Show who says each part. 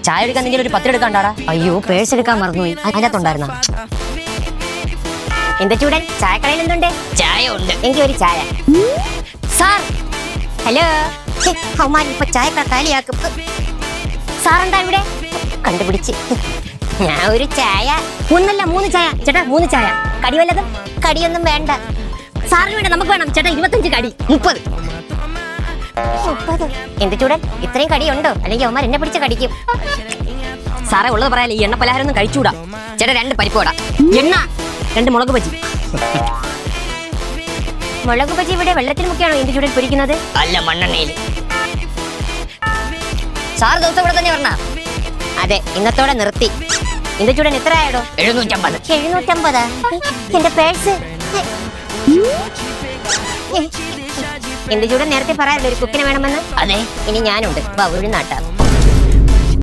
Speaker 1: ചായ എടുക്കാൻ എന്തെങ്കിലും ഒരു 10 എടുക്കാണ്ടാടാ. അയ്യോ പേഴ്സ് എടുക്കാൻ മറന്നുപോയി. അതിനകത്തുണ്ടായിരുന്ന എന്താ ചൂടൻ ചായക്കടയിൽ എന്തുണ്ട്? ചായ ഉണ്ട്. എനിക്ക് ഒരു ചായ. Sir hello. അവന്മാർ ഇപ്പൊ ചായക്കട കാലിയാക്കും. സാർ എന്താ ഇവിടെ? കണ്ടുപിടിച്ച്. ഞാൻ ഒരു ചായ. 1 അല്ല 3 ചായ ചേട്ടാ. 3 ചായ. കടി വല്ലതും? കടിയൊന്നും വേണ്ട. സാറിന് വേണ്ട നമുക്ക് വേണം ചേട്ടാ. 25 കടി. 30. എന്ത് ചൂടൻ ഇത്രയും കടിയുണ്ടോ? അല്ലെങ്കിൽ അവന്മാർ എന്നെ പിടിച്ച് കടിക്കും. സാറേ ഉള്ളത് പറയാലേ, ഈ എണ്ണ പലഹാരം ഒന്നും കഴിച്ചൂടാ ചേട്ടാ. 2 പരിപ്പ് വട, എണ്ണ, 2 മുളക് ബജി. മുളക് ബജി ഇവിടെ വെള്ളത്തിൽ മുക്കിയാണോ എന്ത് ചൂടൻ പൊരിക്കുന്നത്? അല്ല, മണ്ണെണ്ണയിൽ. സാർ ദിവസം ഇവിടെ തന്നെ വരണ? അതെ, ഇന്നത്തോടെ നിർത്തി. എന്ത് ചൂടൻ എത്ര ആയടോ? 750. 750? എന്റെ പേഴ്സ്. എന്ത് ചൂടൻ നേരത്തെ പറയാറില്ല ഒരു കുക്കിനെ വേണമെന്ന്? അതെ, ഇനി ഞാനുണ്ട്. ഒരു നാട്ടാ.